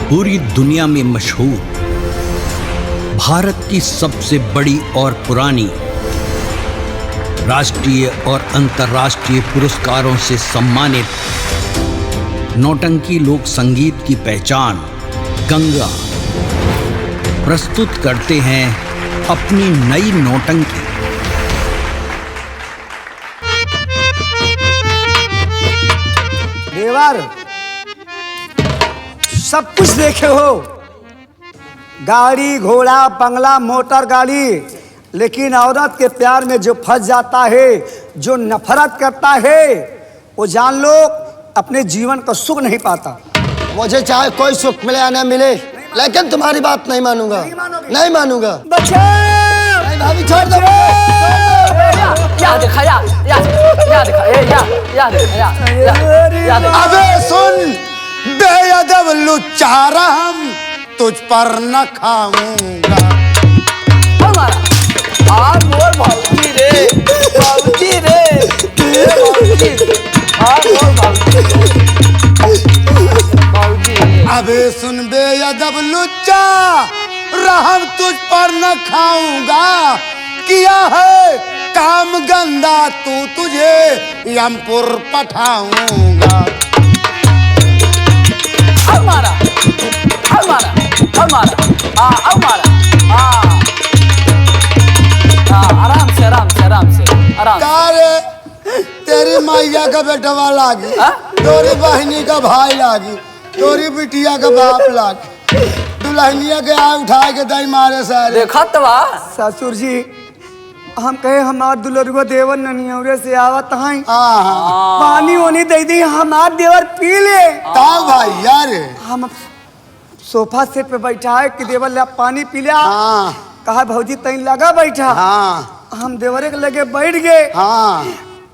पूरी दुनिया में मशहूर, भारत की सबसे बड़ी और पुरानी, राष्ट्रीय और अंतर्राष्ट्रीय पुरस्कारों से सम्मानित नौटंकी लोक संगीत की पहचान गंगा प्रस्तुत करते हैं अपनी नई नौटंकी। देवर, सब कुछ देखे हो, गाड़ी घोड़ा बंगला मोटर गाड़ी, लेकिन औरत के प्यार में जो फंस जाता है, जो नफरत करता है, वो जान लो अपने जीवन का सुख नहीं पाता। मुझे चाहे कोई सुख मिले या न मिले, लेकिन तुम्हारी बात नहीं मानूंगा, नहीं मानूंगा। बच्चे भाभी छोड़ दो। अबे सुन, बेअदब लुच्चारा, हम तुझ पर न खाऊंगा। भाऊजी रे, भाऊजी रे, अबे सुन बेअदब लुच्चा, रहम तुझ पर न खाऊंगा। किया है काम गंदा तू, तुझे यमपुर पठाऊंगा। हमारा हमारा हमारा हमारा आराम से आराम से आराम से आराम। कारे तेरी मैया का बेटवा लागी, तोरी बहनी का भाई लागी, तोरी बिटिया का बाप लागी, दुल्हनिया के आ उठा के दई मारे सारे। देखा तो ससुर जी, हम कहे हमार दुलरुआ देवर ननियौरे से आवत हैं, पानी वानी दे दी, हमार देवर पी ले। ताऊ भाई यार, हम सोफा सेट पे बैठा है कि देवर ले पानी पी लिया। कहा भौजी तई लगा बैठा, हम देवरे के लगे बैठ गए।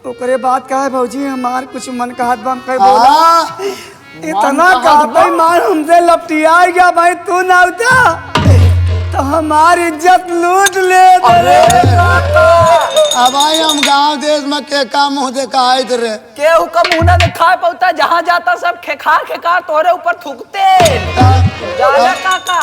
ओकरे बाद कहा भौजी हमार कुछ मन का हाथ बम कह बोला, इतना कहते मार हमसे लपटिया गया, भाई तू ना उठा तो हमारी इज्जत लूट ले। अब आई हम गांव देश में के काम मुँह देखा रे, के हुक्म मुँह ना दिखा पाता, जहाँ जाता सब खेखार खेखार तोरे ऊपर थूकते। काका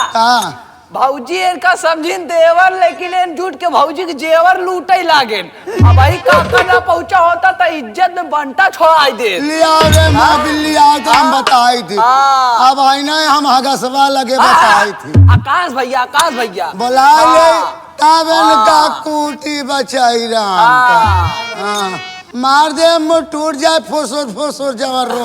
भौजी इनका समझिन देवर, लेकिन इन झूठ के भौजी के जेवर लूटे लागे। अब भाई काका ना पहुंचा होता तो इज्जत में बंटा छोड़ा दे। लिया रे माँ बिल्ली आओ तो हम बताई थी। अब आई ना हम हगसवा लगे बताई थी। आकाश भैया बोला ले तावन का कूटी बचाई रहा, मार दे मुँह टूट जाए, फुसुर फुसुर जवर रो।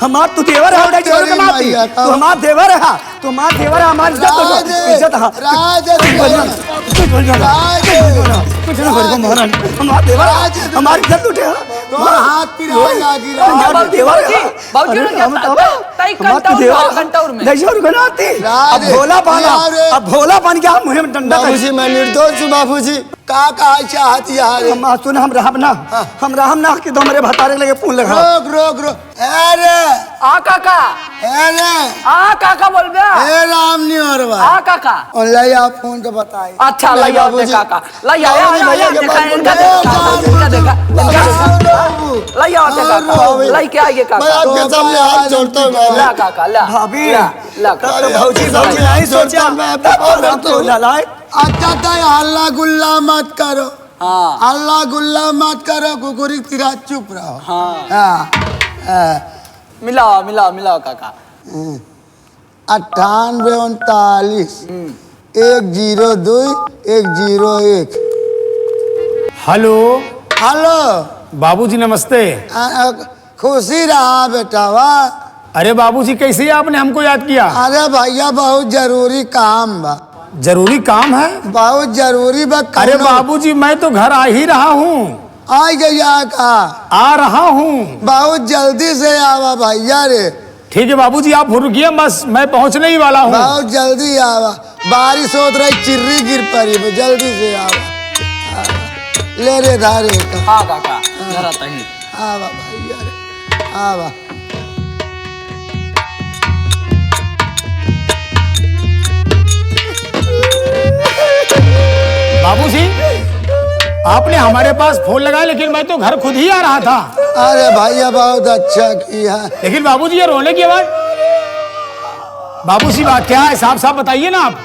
हमार तू देवर है, तू हमार देवर है, तू हमार देवर है, हमारी इज्जत हमारी इज्जत उठे। हाथ पिराए लागी भोला बन गया मुँह में डंडा। बाबूजी मैं निर्दोष हूँ बाबूजी, का चाहती यार। सुन हम रहब ना कि तो हमारे भतारे लगे फूल लगा। रोक अरे काका, अरे काका बोल गया। ए राम नहीं हो रहा काका, और ले आप फोन के बताए। अच्छा ले आओ काका, ले आओ लेके आइए काका। हाथ जोड़ता हूँ ला काका ला। भाभी भौजी नहीं सोचा अच्छा तो हल्ला गुल्ला मत करो, हल्ला गुल्ला मत करो, कुकुरी तिरा चुप रहो। मिलाओ काका। 98 39 102 101। हेलो बाबूजी नमस्ते। खुशी रहा बेटा। वाह अरे बाबूजी कैसे आपने हमको याद किया? अरे भैया बहुत जरूरी काम बा। जरूरी काम है? बहुत जरूरी बा। अरे बाबूजी मैं तो घर आ ही रहा हूँ। आ गया का? आ रहा हूँ। बहुत जल्दी से आवा भैया रे। ठीक है बाबूजी आप रुकिए, बस मैं पहुँचने ही वाला हूँ। बहुत जल्दी आवा, बारिश होत रही, चिर्री गिर पड़ी, जल्दी से आवा। ले रे धारे का। हाँ काका जरा तही आवा भैया रे, आवा। बाबूजी आपने हमारे पास फोन लगाया, लेकिन मैं तो घर खुद ही आ रहा था। अरे भैया बहुत अच्छा किया। लेकिन बाबूजी ये रोने की आवाज, बाबूजी बात क्या है, साफ साफ बताइए ना आप।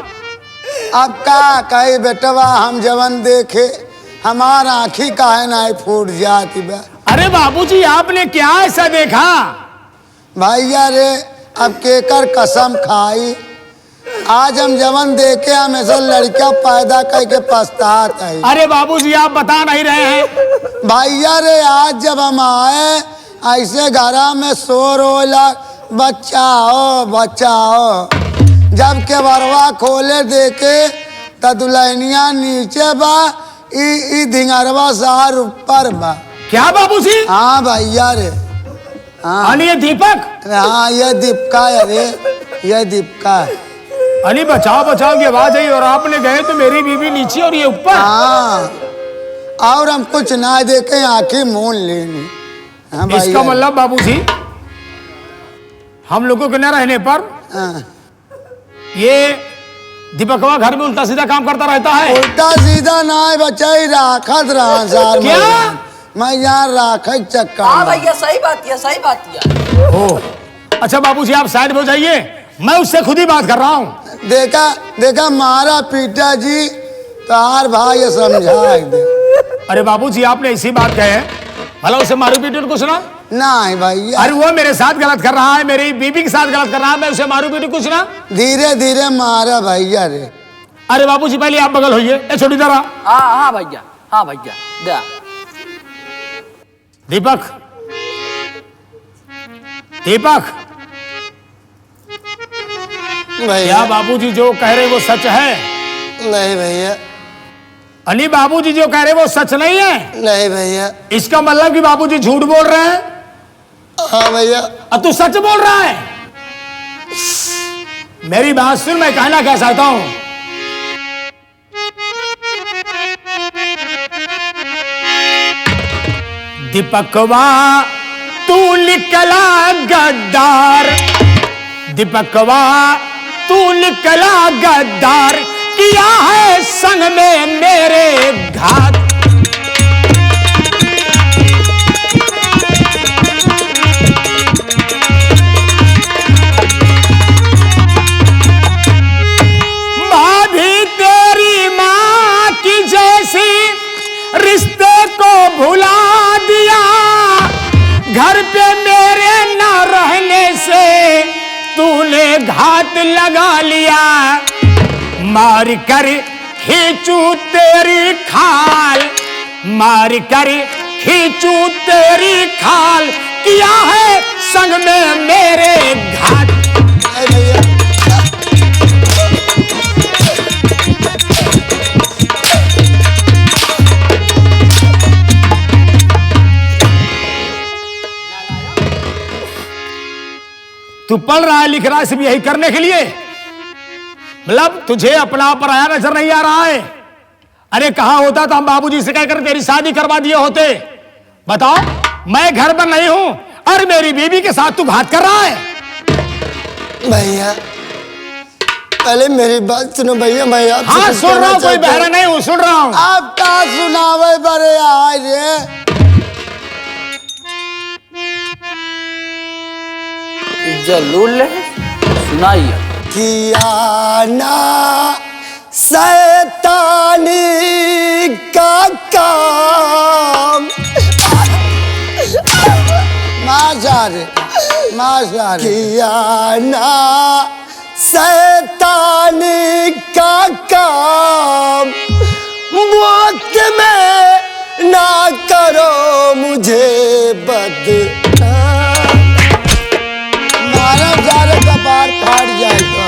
अब का कही बेटवा, हम जवन देखे हमार आँखी काहे ना फूट जाती बा। अरे बाबूजी आपने क्या ऐसा देखा? भैया रे अब केकर कसम खाई, आज हम जवन देखे हमेशा लड़का पैदा करके पछतात है। अरे बाबूजी आप बता नहीं रहे हैं। भैया रे आज जब हम आए ऐसे घरा में शोर होला, बचाओ बचाओ, जब के बरवा खोले देखे त दुल्हनिया नीचे बा, ई धिंगरवा सार ऊपर बा। क्या बाबूजी? हाँ भैया रे, हाँ अली ये दीपक, हाँ ये दीपका है रे, ये दीपका। अली बचाओ बचाओ की आवाज आई और आपने गए तो मेरी बीवी नीचे और ये ऊपर। हाँ और हम कुछ ना देखे, आंखें मूंद लेनी। हाँ इसका मतलब बाबूजी हम लोगों के न रहने पर ये दीपकवा घर में उल्टा सीधा काम करता रहता है। उल्टा सीधा ना बचाई राखत रहा सार। क्या? मैं यहाँ राखत चक्का। हाँ भैया सही बात है, सही बात है। ओ अच्छा बाबूजी आप साइड हो जाइए, मैं उससे खुद ही बात कर रहा हूँ। देखा देखा मारा पीटा जी तार भाई समझा दे। अरे बाबूजी आपने ऐसी बात कहे, भला उसे मारू पीटू को सुना? नहीं भैया, अरे वो मेरे साथ गलत कर रहा है, मेरी बीबी के साथ गलत कर रहा है, मैं उसे मारू पीटू कुछ ना? धीरे धीरे मारा भैया रे। अरे बाबूजी पहले आप बगल होइए, ए छोटी तरह। हाँ भैया, हाँ भैया दे। दीपक, दीपक भैया क्या बाबूजी जो कह रहे वो सच है? नहीं भैया, अली बाबूजी जो कह रहे वो सच नहीं है? नहीं भैया। इसका मतलब कि बाबूजी झूठ बोल रहे हैं? हाँ भैया। अब तू सच बोल रहा है? मेरी बात सुन, मैं कहना क्या चाहता हूं। दीपकवा तू निकला गद्दार, दीपकवा तू निकला गद्दार, किया है संग में मेरे घात। माँ भी तेरी माँ की जैसी, रिश्ते को भुला दिया, घर पे मेरे न रहने से तूने घात लगा लिया। मार कर खींचू तेरी खाल, मार कर खींचू तेरी खाल, किया है संग में मेरे घात। भैया तू पढ़ रहा है लिख रहा है सिर्फ यही करने के लिए? मतलब तुझे अपना पराया नजर नहीं आ रहा है? अरे कहां होता तो हम बाबूजी से कहकर तेरी शादी करवा दिए होते। बताओ, मैं घर पर नहीं हूं और मेरी बीवी के साथ तू घात कर रहा है। भैया पहले मेरी बात सुनो भैया, मैं आपसे हाँ कुछ सुन रहा हूं, कहना कोई चाहता बहरा नहीं हूं, सुन रहा हूं। आप क्या सुनावे बड़े आए रे। जलूल सुनाइए। किया ना शैतानी का काम, माशारे किया ना शैतानी का काम, वक्त में ना करो मुझे बदनाम। मारा जारे का बार फाड़ जाएगा।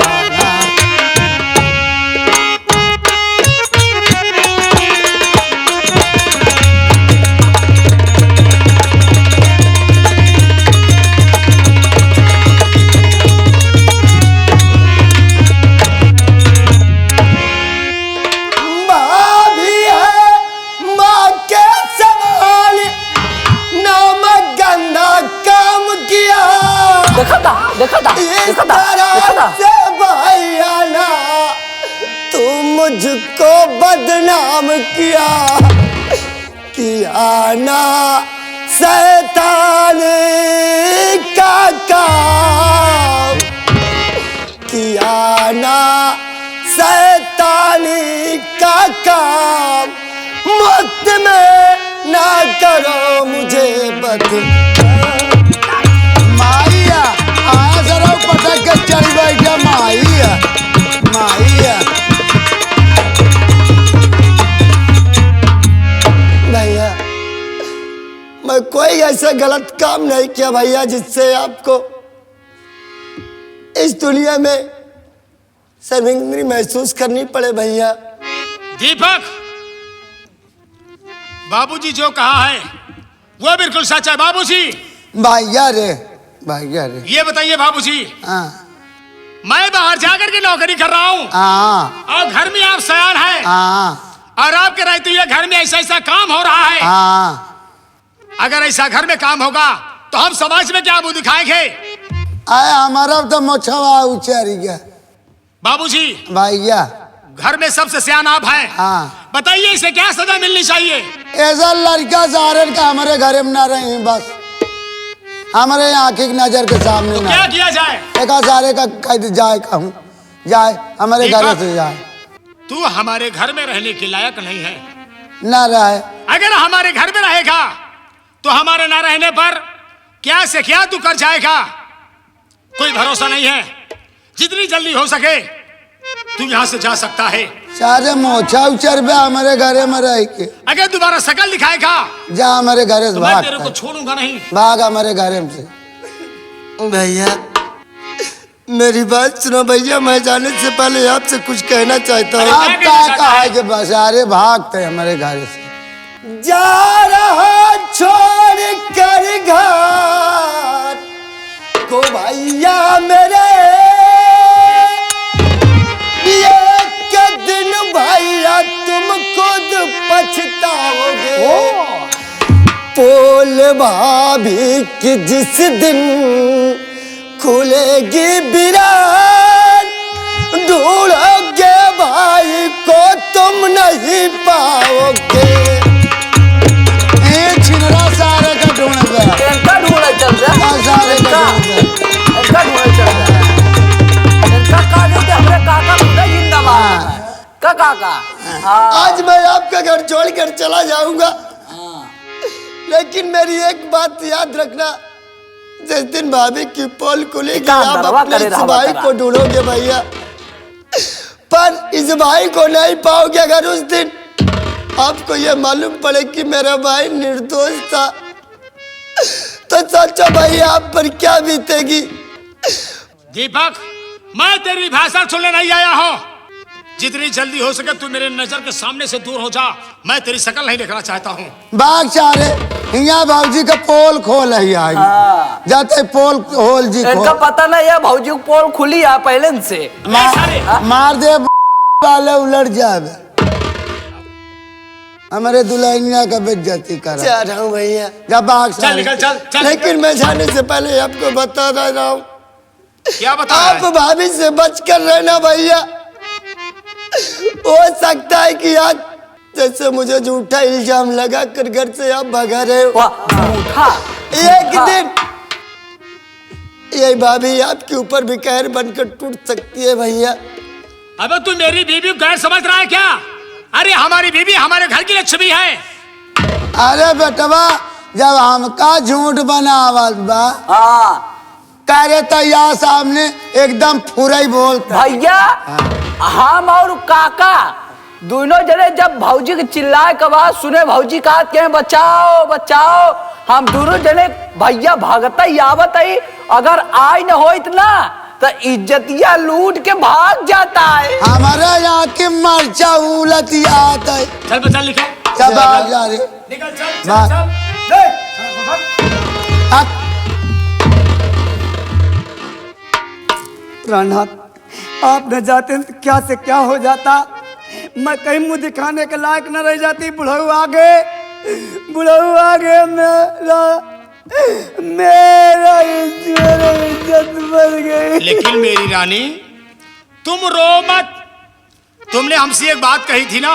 देखा था भैया तू मुझको बदनाम किया। किया ना शैतान का काम, किया ना शैतानी का काम, मौत में ना करो मुझे माइया आया जरा पटक के चढ़ बैठा माइया माइया। भैया मैं कोई ऐसा गलत काम नहीं किया भैया जिससे आपको इस दुनिया में शर्मिंदगी महसूस करनी पड़े भैया। दीपक, बाबूजी जो कहा है वो बिल्कुल सच है बाबूजी। भैया रे ये बताइए बाबूजी, हाँ मैं बाहर जाकर के नौकरी कर रहा हूँ हाँ और घर में आप सयान हैं हाँ और आपके रहते हुए घर में ऐसा ऐसा काम हो रहा है। हाँ। अगर ऐसा घर में काम होगा तो हम समाज में क्या मुंह दिखाएंगे? आए हमारा तो मोछवा उचारी गया बाबूजी, भैया घर में सबसे सियान आप हैं। हाँ बताइए इसे क्या सजा मिलनी चाहिए? ऐसा लड़का सारे का हमारे घर में ना रहे, बस हमारे आंखी की नजर के सामने तो ना क्या किया जाए? एक सारे का कैद जाए कहूँ जाए हमारे घर से जाए। तू हमारे घर में रहने के लायक नहीं है। ना रहे अगर हमारे घर में रहेगा तो हमारे ना रहने पर क्या से क्या तू कर जाएगा, कोई भरोसा नहीं है। जितनी जल्दी हो सके तू यहाँ से जा सकता है। सारे मोछा उचर पे हमारे घरे में रह के अगर दोबारा शकल दिखाएगा जा हमारे घरे से तो मैं भाग तेरे को छोड़ूंगा नहीं। भाग हमारे घरे में से। भैया मेरी बात सुनो भैया, मैं जाने से पहले आपसे कुछ कहना चाहता हूँ। आप क्या कहा है कि बस अरे भागते हमारे घर से। जा रहा छोड़ कर घर को भैया मेरे, एक दिन भैया तुम खुद पछताओगे। पोल भाभी की जिस दिन खुलेगी बिरान, ढूंढोगे भाई को तुम नहीं पाओगे। छिनरा सारे का ढूंढ इनका ढूंढा चल रहा है, सारे का इनका ढूंढा चल रहा है। इनका कहा देते हमरे काका खुदा जिंदाबाद का काका। हाँ आज मैं आपका घर छोड़कर चला जाऊंगा, लेकिन मेरी एक बात याद रखना, जिस दिन भाभी की पोल खुलेगी आप अपने इस भाई को ढूंढोगे भैया, पर इस भाई को नहीं पाओगे। अगर उस दिन आपको ये मालूम पड़े कि मेरा भाई निर्दोष था तो सोचो भैया आप पर क्या बीतेगी। दीपक, मैं तेरी भाषा सुनने नहीं आया हूँ। जितनी जल्दी हो सके तू मेरे नजर के सामने से दूर हो जा, मैं तेरी शकल नहीं देखना चाहता हूँ। बाग चारे यहाँ भाजी का पोल खोल है जाते पोल खोल जी इनका पता नहीं है भाजी को पोल खुली है पहले से। मार दे वाले उलट जाए हमारे दुल्हनिया का बेइज्जती कर रहा हूँ भैया। जब बाग चल निकल, चल, चल। लेकिन मैं जाने से पहले आपको बता रहा हूँ, क्या बता? आप भाभी से बच कर रहना भैया। हो सकता है कि आज जैसे मुझे झूठा इल्जाम लगा कर घर से आप भगा रहे हो, एक दिन ये भाभी आपके ऊपर भी कहर बनकर टूट सकती है भैया। अबे तू मेरी बीवी को गैर समझ रहा है क्या? अरे हमारी बीवी हमारे घर की लक्ष्मी है। अरे बेटवा जब हमका झूठ बनावल बा करे तो यहाँ सामने एकदम फुरई बोलता भैया। हम और काका दोनों जने जब भौजी के चिल्लाए के बाद सुने भौजी कहा के बचाओ बचाओ, हम दोनों जने भैया भागता ही आवत ही। अगर आई न हो इतना तो इज्जतिया लूट के भाग जाता है। हमारे यहाँ की मर्चा उलती आता है। चल बचा निकल, सब आ जा रहे निकल, चल, चल, प्राणनाथ, आप न जाते तो क्या से क्या हो जाता। मैं कहीं मुंह दिखाने के लायक न रह जाती। बुढ़ऊ आगे मेरा इज्जत बढ़ गई। लेकिन मेरी रानी तुम रो मत। तुमने हमसे एक बात कही थी ना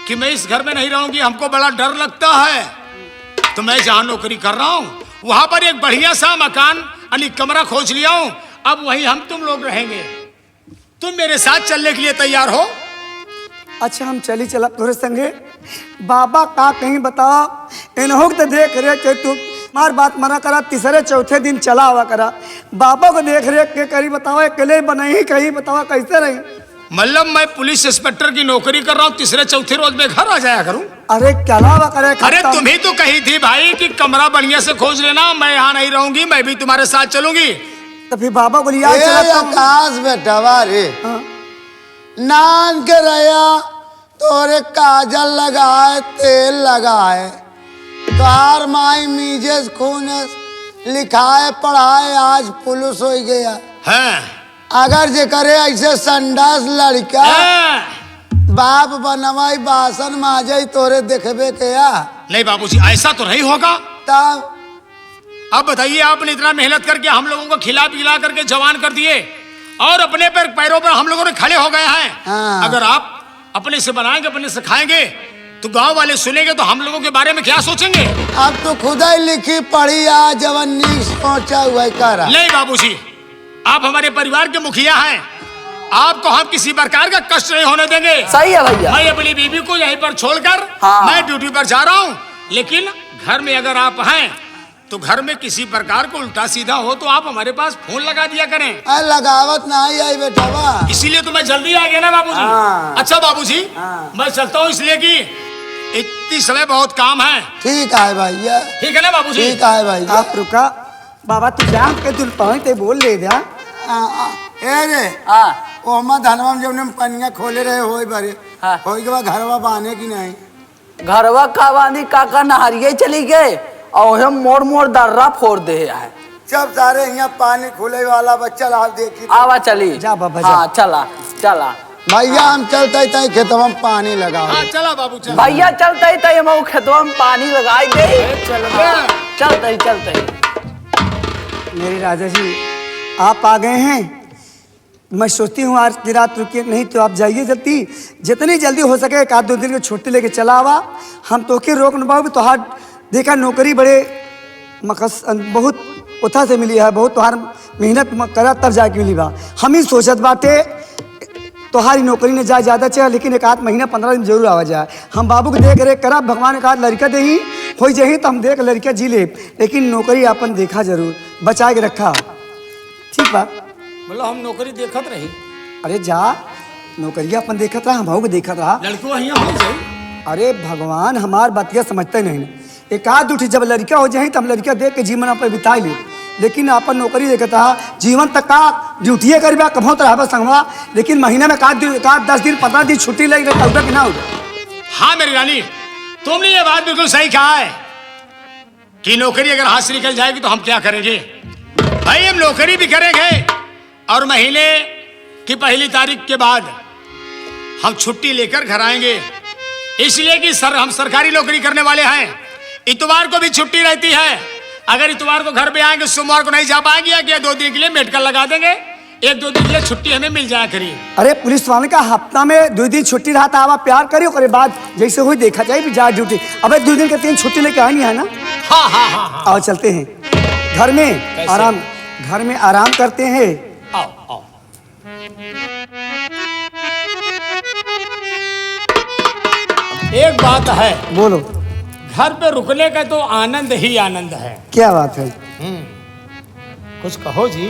कि मैं इस घर में नहीं रहूंगी, हमको बड़ा डर लगता है। तो मैं जहां नौकरी कर रहा हूं वहां पर एक बढ़िया सा मकान यानी कमरा खोज लिया हूं। अब वहीं हम तुम लोग रहेंगे। तुम मेरे साथ चलने के लिए तैयार हो? अच्छा हम चली चला तोरे संगे। बाबा का कहीं बता इन्हों तो देख रेख के तू मार बात मना करा, तीसरे चौथे दिन चला हुआ करा। बाबा को देख रेख के करी बतावा अकेले बनाई कहीं बतावा कैसे रही। मतलब मैं पुलिस इंस्पेक्टर की नौकरी कर रहा हूँ, तीसरे चौथे रोज मैं घर आ जाया करूँ? अरे क्या लावा करे। अरे तुम ही तो कही थी भाई कि कमरा बढ़िया से खोज लेना, मैं यहाँ नहीं रहूंगी, मैं भी तुम्हारे साथ चलूंगी। तो फिर बाबा को लिया आकाश बेटा रे नान के रया तोरे काजल लगाए तेल लगाए कार माई मीजेस खून लिखाए पढ़ाए आज पुलिस हो गया है। अगर जे करे ऐसे संडास लड़का बाप बनवाई बासन माजे तोरे देखबे क्या? नहीं बाबूजी ऐसा तो नहीं होगा। तब अब बताइए, आपने इतना मेहनत करके हम लोगों को खिला पिला करके जवान कर दिए और अपने पैरों पर हम लोगों ने खड़े हो गए हैं। हाँ। अगर आप अपने से बनाएंगे अपने से खाएंगे तो गांव वाले सुनेंगे तो हम लोगों के बारे में क्या सोचेंगे? अब तो खुद ही लिखी पढ़ी आ जवानी सोचा हुआ करा। नहीं बाबूजी, आप हमारे परिवार के मुखिया हैं, आपको हम किसी प्रकार का कष्ट नहीं होने देंगे। सही है भैया। मैं अपनी बीवी को यहीं पर छोड़कर मैं ड्यूटी पर जा रहा हूँ, लेकिन घर में अगर आप हैं तो घर में किसी प्रकार को उल्टा सीधा हो तो आप हमारे पास फोन लगा दिया करें। लगावत नहीं आई बेटा, इसीलिए तो मैं जल्दी आ गया ना बाबूजी। अच्छा बाबूजी, मैं चलता हूँ इसलिए कि इतनी समय बहुत काम है। ठीक है भैया। ठीक है ना बाबूजी? ठीक है भैया। आप रुका बाबा, तू जान के तू पहुंचते बोल ले जा। ओमा धनवा में जब पनिया खोले रहे होई बरे हाँ। होई के बाद घरवा बांधे की नहीं? घरवा का बांधी काका नहरिये चली गए और हम मोड़ मोड़ दर्रा फोड़ दे है। सब सारे यहाँ पानी खुले वाला बच्चा लाल देखी आवा चली जा बाबा जा। हाँ चला चला भैया हम चलते तय खेतवा में पानी लगाओ। हाँ चला बाबू चल। भैया चलते ही तय हम खेतवा में पानी लगाई दे। चलते ही चलते ही। मेरे राजा जी आप आ गए हैं, मैं सोचती हूँ आज की रात रुकिए, नहीं तो आप जाइए जल्दी, जितनी जल्दी हो सके एक आध दो दिन की छुट्टी लेके चला आवा। हम तो के रोक न पाओगे। तोहार देखा नौकरी बड़े मकस बहुत उथा से मिली है, बहुत तोहार मेहनत करा तब जाके मिली बा। हम ही सोचत बाटे तोहारी नौकरी ने जाए ज़्यादा चाहे, लेकिन एक आध महीना 15 दिन जरूर आवा जाए। हम बाबू के देख रेख करा, भगवान का लड़का दे ही हो जाही तो हम देख लड़का जी ले, लेकिन नौकरी अपन देखा जरूर बचा के रखा। ठीक बा? मतलब हम नौकरी देखत रही। अरे जा नौकरिया अपन देखत रहा, हम भाव को देखत रहा। लड़को यहाँ हो जाए। अरे भगवान हमार बतिया समझते नहीं। एक आध उठी जब लड़का हो जाए तो हम लड़का देख के जीवन अपन बिता ले, लेकिन अपन नौकरी देखत रहा जीवन तक का ड्यूटिए करीबा कभों तो रहा संगवा, लेकिन महीने में एक आध 10 दिन 15 दिन छुट्टी लगी रहता कि ना हो। हाँ मेरी रानी, तुमने ये बात बिल्कुल सही कहा है कि नौकरी अगर हाथ से निकल जाएगी तो हम क्या करेंगे? भाई हम नौकरी भी करेंगे और महीने की पहली तारीख के बाद हम छुट्टी लेकर घर आएंगे, इसलिए कि हम सरकारी नौकरी करने वाले हैं। इतवार को भी छुट्टी रहती है। अगर इतवार को घर पे आएंगे सोमवार को नहीं जा पाएंगे या 2 दिन के लिए मेडिकल लगा देंगे, 1-2 दिन के लिए छुट्टी हमें मिल जाया करिए। अरे पुलिस वाले का हफ्ता में 2 दिन छुट्टी रहा था, आप प्यार करियो करे बाद जैसे हुई देखा जाए भी जा ड्यूटी। अबे 2 दिन के 3 छुट्टी लेके आनी है ना। हाँ हाँ हाँ हाँ। आओ चलते हैं घर में आराम, घर में आराम करते हैं। आओ आओ। एक बात है, बोलो घर पे रुकने का तो आनंद ही आनंद है। क्या बात है? कुछ कहो जी।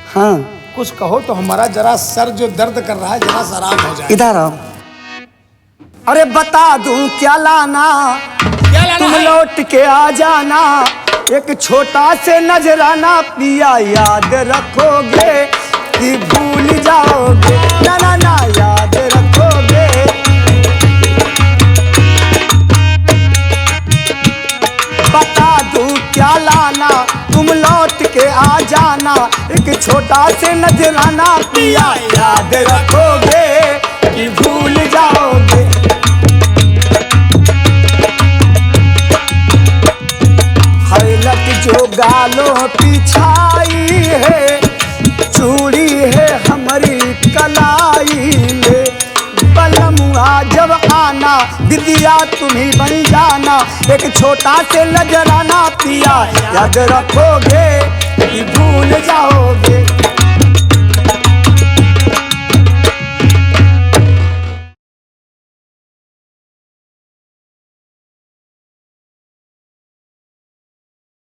हाँ कुछ कहो तो हमारा जरा सर जो दर्द कर रहा है जरा सा आराम हो जाए। इधर आओ। अरे बता दूं क्या लाना, क्या लाना तुम है? लौट के आ जाना, एक छोटा से नजराना पिया याद रखोगे कि भूल जाओगे, ना ना ना याद रखोगे। बता दूं क्या लाना, तुम लौट के आ जाना, एक छोटा से नजराना पिया याद रखोगे कि भूल जाओगे। हलक जो गालों पिछाई है, चूड़ी है हमारी कलाई में, बलमुआ जब आना दीदी पिया तुम ही बन जाना, एक छोटा से नजराना पिया याद रखोगे।